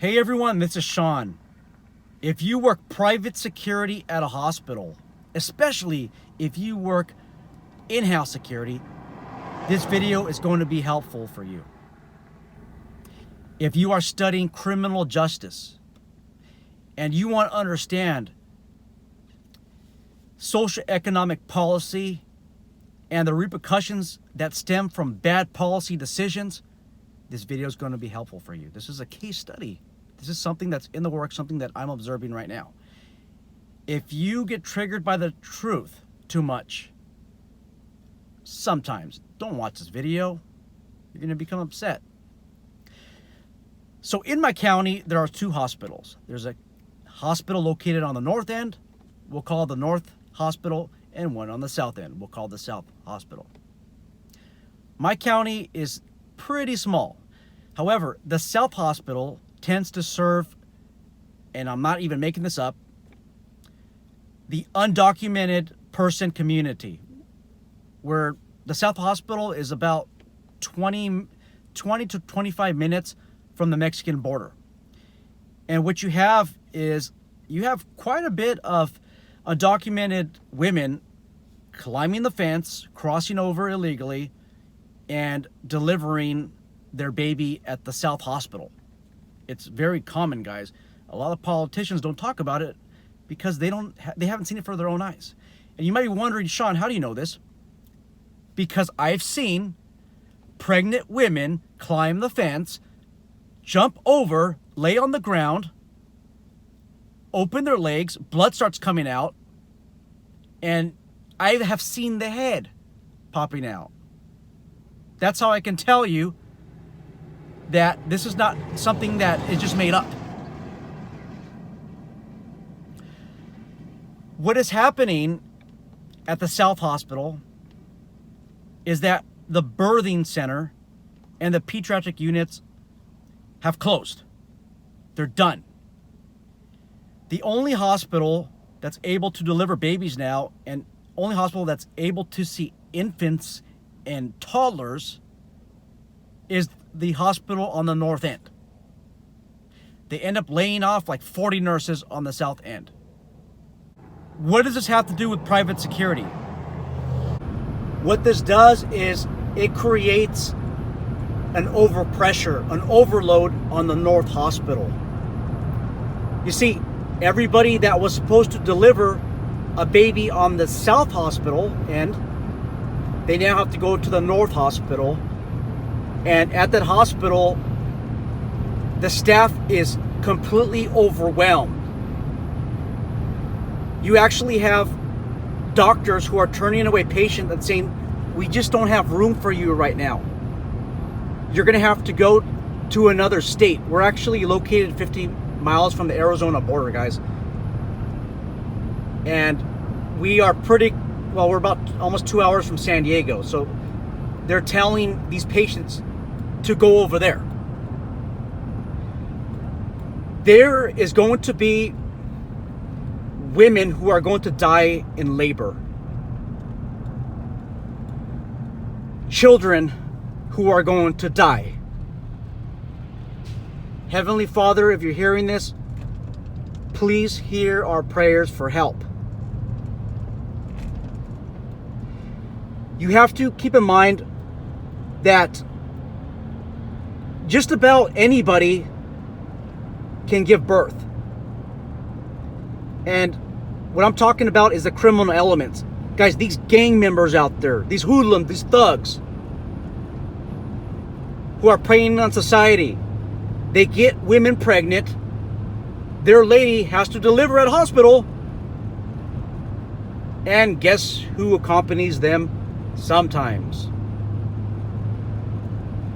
Hey everyone, this is Sean. If you work private security at a hospital, especially if you work in-house security, this video is going to be helpful for you. If you are studying criminal justice and you want to understand socioeconomic policy and the repercussions that stem from bad policy decisions, this video is going to be helpful for you. This is a case study. This is something that's in the works, something that I'm observing right now. If you get triggered by the truth too much, sometimes don't watch this video. You're going to become upset. So in my county, there are two hospitals. There's a hospital located on the north end, we'll call the North Hospital, and one on the south end, we'll call the South Hospital. My county is pretty small. However, the South Hospital tends to serve, and I'm not even making this up, the undocumented person community, where the South Hospital is about 20 to 25 minutes from the Mexican border. And what you have is, you have quite a bit of undocumented women climbing the fence, crossing over illegally, and delivering their baby at the South Hospital. It's very common, guys. A lot of politicians don't talk about it because they haven't seen it for their own eyes. And you might be wondering, Sean, how do you know this? Because I've seen pregnant women climb the fence, jump over, lay on the ground, open their legs, blood starts coming out, and I have seen the head popping out. That's how I can tell you that this is not something that is just made up. What is happening at the South Hospital is that the birthing center and the pediatric units have closed. They're done. The only hospital that's able to deliver babies now, and only hospital that's able to see infants and toddlers, is the hospital on the north end. They end up laying off like 40 nurses on the south end. What does this have to do with private security? What this does is it creates an overpressure, an overload on the North Hospital. You see, everybody that was supposed to deliver a baby on the South Hospital end, they now have to go to the North Hospital. And at that hospital, the staff is completely overwhelmed. You actually have doctors who are turning away patients and saying, we just don't have room for you right now. You're going to have to go to another state. We're actually located 50 miles from the Arizona border, guys. And we are we're about almost 2 hours from San Diego. So they're telling these patients to go over there. There is going to be women who are going to die in labor. Children who are going to die. Heavenly Father, if you're hearing this, please hear our prayers for help. You have to keep in mind that just about anybody can give birth. And what I'm talking about is the criminal elements. Guys, these gang members out there, these hoodlums, these thugs who are preying on society, they get women pregnant. Their lady has to deliver at a hospital. And guess who accompanies them sometimes?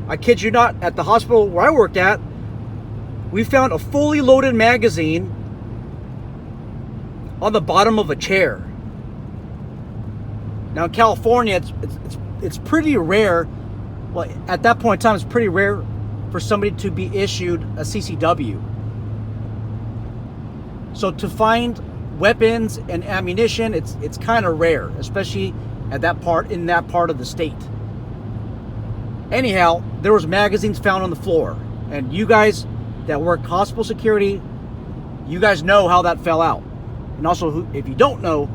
I kid you not, at the hospital where I worked at, we found a fully loaded magazine on the bottom of a chair. Now in California, it's pretty rare. Well, at that point in time, it's pretty rare for somebody to be issued a CCW. So to find weapons and ammunition, it's kind of rare, especially in that part of the state. Anyhow, there was magazines found on the floor, and you guys that work hospital security, you guys know how that fell out. And also, if you don't know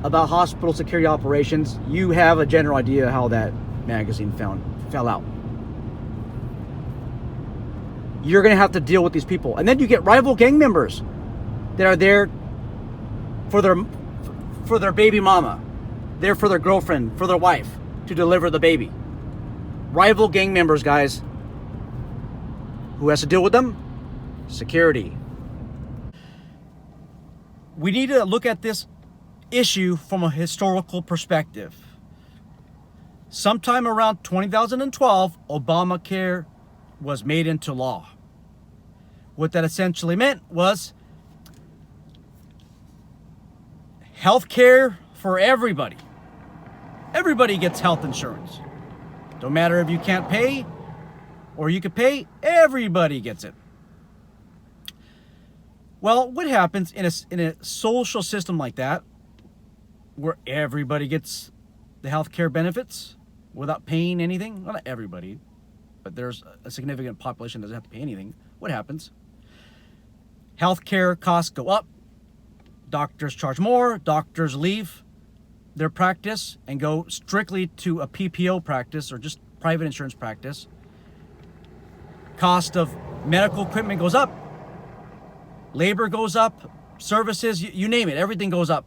about hospital security operations, you have a general idea how that magazine fell out. You're going to have to deal with these people. And then you get rival gang members that are there for their baby mama, there for their girlfriend, for their wife, to deliver the baby. Rival gang members, guys. Who has to deal with them? Security. We need to look at this issue from a historical perspective. Sometime around 2012, Obamacare was made into law. What that essentially meant was health care for everybody. Everybody gets health insurance. Don't matter if you can't pay or you can pay, everybody gets it. Well, what happens in a social system like that, where everybody gets the health care benefits without paying anything? Well, not everybody, but there's a significant population that doesn't have to pay anything. What happens? Healthcare costs go up. Doctors charge more. Doctors leave their practice and go strictly to a PPO practice or just private insurance practice. Cost of medical equipment goes up. Labor goes up. Services, you name it, everything goes up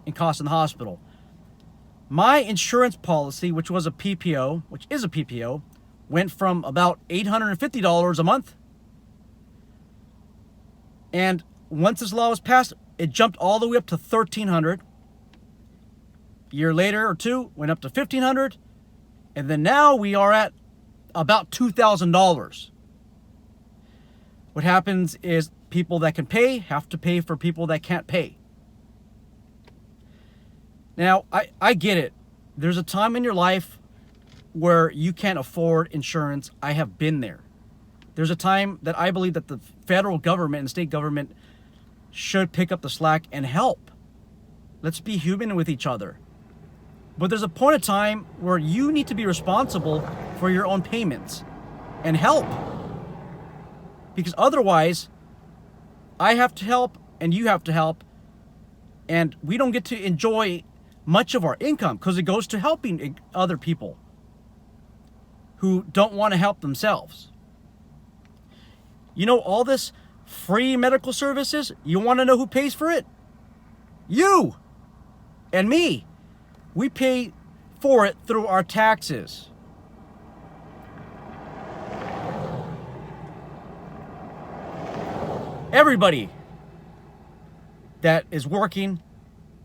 in cost in the hospital. My insurance policy, which was a PPO, which is a PPO, went from about $850 a month. And once this law was passed, it jumped all the way up to $1,300. A year later or two, went up to $1,500. And then now we are at about $2,000. What happens is people that can pay have to pay for people that can't pay. Now, I get it. There's a time in your life where you can't afford insurance. I have been there. There's a time that I believe that the federal government and state government should pick up the slack and help. Let's be human with each other. But there's a point of time where you need to be responsible for your own payments and help. Because otherwise, I have to help and you have to help, and we don't get to enjoy much of our income because it goes to helping other people who don't want to help themselves. You know, all this free medical services, you want to know who pays for it? You and me. We pay for it through our taxes. Everybody that is working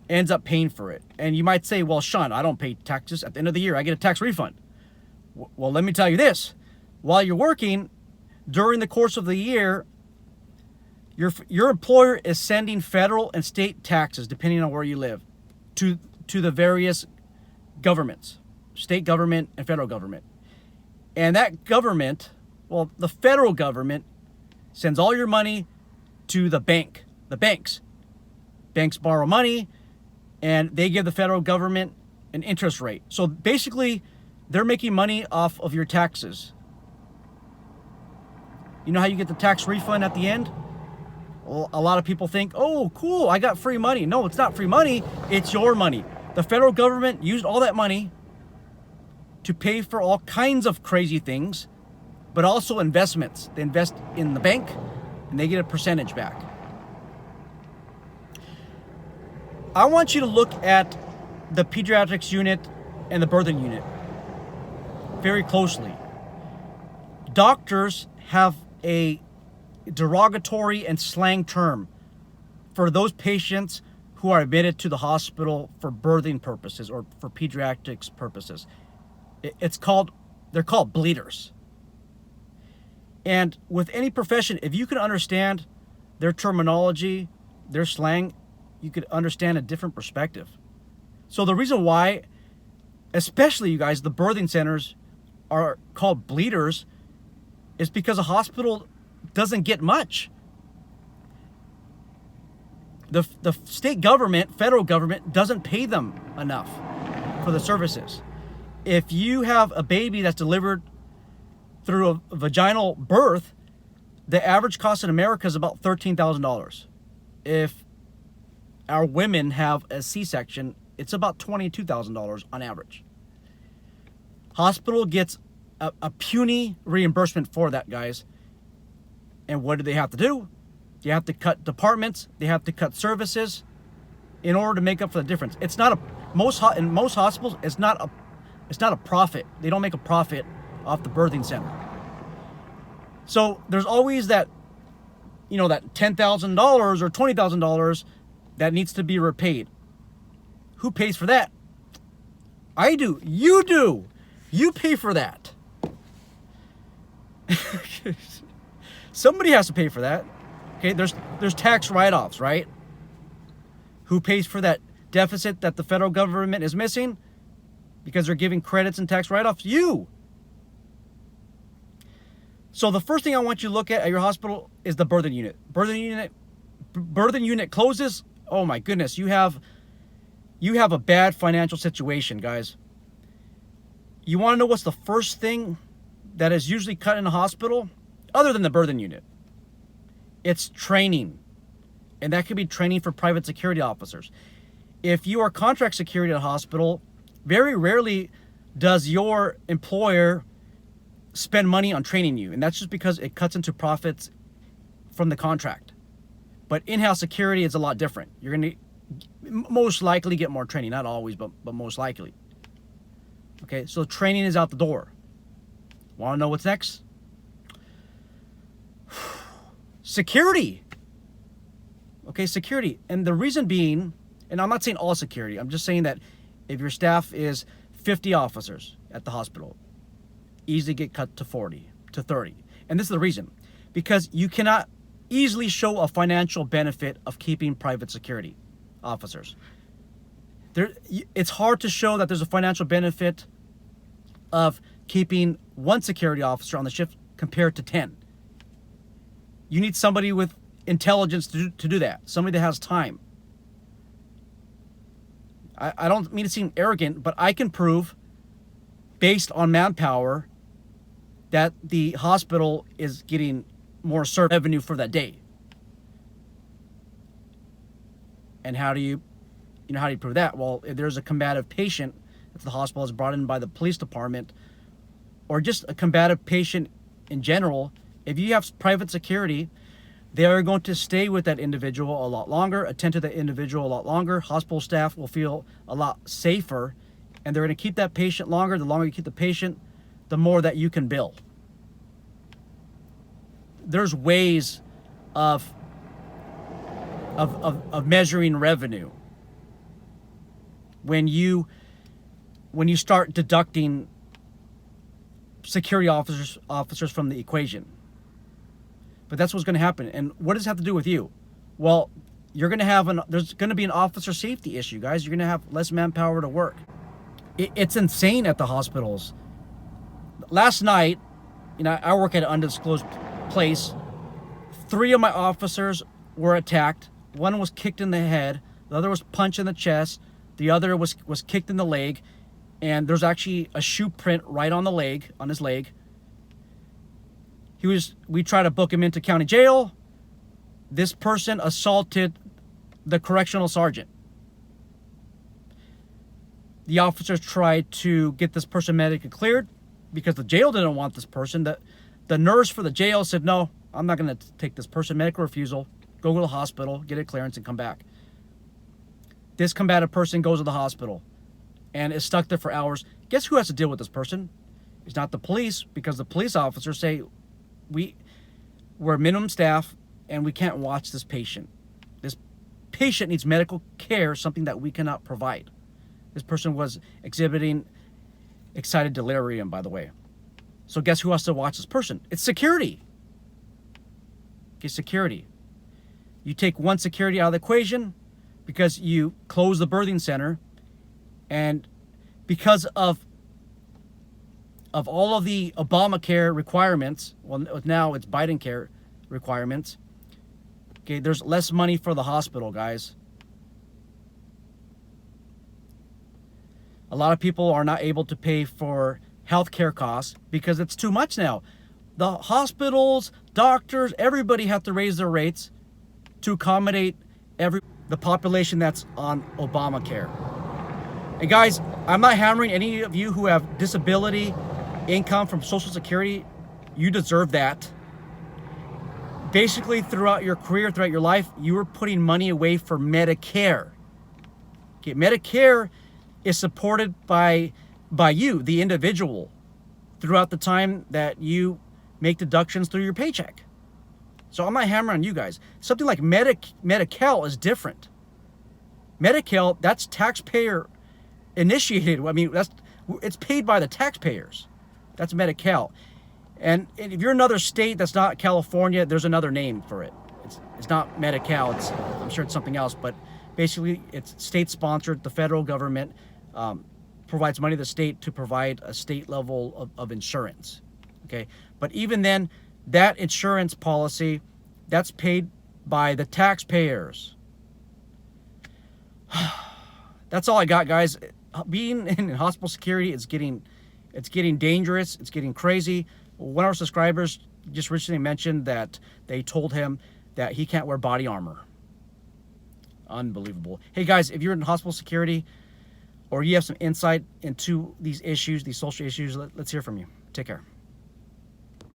ends up paying for it. And you might say, well, Sean, I don't pay taxes. At the end of the year, I get a tax refund. Well, let me tell you this. While you're working, during the course of the year, your employer is sending federal and state taxes, depending on where you live, to the various governments, state government and federal government. And that government, well, the federal government sends all your money to the banks. Banks borrow money and they give the federal government an interest rate. So basically, they're making money off of your taxes. You know how you get the tax refund at the end? Well, a lot of people think, oh, cool, I got free money. No, it's not free money. It's your money. The federal government used all that money to pay for all kinds of crazy things, but also investments. They invest in the bank and they get a percentage back. I want you to look at the pediatrics unit and the birthing unit very closely. Doctors have a derogatory and slang term for those patients who are admitted to the hospital for birthing purposes or for pediatrics purposes. They're called bleeders. And with any profession, if you can understand their terminology, their slang, you could understand a different perspective. So the reason why, especially you guys, the birthing centers are called bleeders is because a hospital doesn't get much. The state government, federal government, doesn't pay them enough for the services. If you have a baby that's delivered through a vaginal birth, The average cost in America is about $13,000. If our women have a C-section, it's about $22,000 on average. Hospital gets a puny reimbursement for that, guys. And what do they have to do? They have to cut departments. They have to cut services in order to make up for the difference. It's not in most hospitals. It's not a profit. They don't make a profit off the birthing center. So there's always that, that $10,000 or $20,000 that needs to be repaid. Who pays for that? I do. You do. You pay for that. Somebody has to pay for that. Okay, there's tax write-offs, right? Who pays for that deficit that the federal government is missing because they're giving credits and tax write-offs? You. So the first thing I want you to look at your hospital is the birthing unit. Birthing unit closes. Oh my goodness, you have a bad financial situation, guys. You want to know what's the first thing that is usually cut in a hospital other than the birthing unit? It's training. And that could be training for private security officers. If you are contract security at a hospital, very rarely does your employer spend money on training you. And that's just because it cuts into profits from the contract. But in-house security is a lot different. You're going to most likely get more training. Not always, but most likely. Okay, so training is out the door. Want to know what's next? Security. Okay, security. And the reason being, and I'm not saying all security, I'm just saying that if your staff is 50 officers at the hospital, easily get cut to 40, to 30. And this is the reason. Because you cannot easily show a financial benefit of keeping private security officers. It's hard to show that there's a financial benefit of keeping one security officer on the shift compared to 10. You need somebody with intelligence to do that. Somebody that has time. I don't mean to seem arrogant, but I can prove, based on manpower, that the hospital is getting more service revenue for that day. And how do you prove that? Well, if there's a combative patient, if the hospital is brought in by the police department, or just a combative patient in general, if you have private security, they are going to stay with that individual a lot longer, attend to that individual a lot longer. Hospital staff will feel a lot safer, and they're going to keep that patient longer. The longer you keep the patient, the more that you can bill. There's ways of measuring revenue when you start deducting security officers from the equation. But that's what's going to happen. And what does it have to do with you? Well, there's going to be an officer safety issue, guys. You're going to have less manpower to work. It's insane at the hospitals. Last night, I work at an undisclosed place. 3 of my officers were attacked. One was kicked in the head. The other was punched in the chest. The other was kicked in the leg. And there's actually a shoe print right on his leg. We tried to book him into county jail. This person assaulted the correctional sergeant. The officers tried to get this person medically cleared because the jail didn't want this person. The nurse for the jail said, no, I'm not going to take this person. Medical refusal. Go to the hospital, get a clearance, and come back. This combative person goes to the hospital and is stuck there for hours. Guess who has to deal with this person? It's not the police, because the police officers say, we're minimum staff and we can't watch this patient. This patient needs medical care, something that we cannot provide. This person was exhibiting excited delirium, by the way. So guess who has to watch this person? It's security. Okay, security. You take one security out of the equation because you close the birthing center, and because of all of the Obamacare requirements, well, now it's Biden care requirements, okay, there's less money for the hospital, guys. A lot of people are not able to pay for healthcare costs because it's too much now. The hospitals, doctors, everybody have to raise their rates to accommodate the population that's on Obamacare. And guys, I'm not hammering any of you who have disability income from Social Security. You deserve that. Basically, throughout your career, throughout your life, you were putting money away for Medicare. Okay, Medicare is supported by you, the individual, throughout the time that you make deductions through your paycheck. So I'm not hammering on you guys. Something like Medi-Cal is different. Medi-Cal, that's taxpayer initiated. I mean, it's paid by the taxpayers. That's Medi-Cal. And if you're another state that's not California, there's another name for it. It's not Medi-Cal. I'm sure it's something else, but basically it's state-sponsored. The federal government provides money to the state to provide a state level of insurance. Okay, but even then, that insurance policy, that's paid by the taxpayers. That's all I got, guys. Being in hospital security is getting dangerous. It's getting crazy. One of our subscribers just recently mentioned that they told him that he can't wear body armor. Unbelievable. Hey guys, if you're in hospital security or you have some insight into these issues, these social issues, let's hear from you. Take care.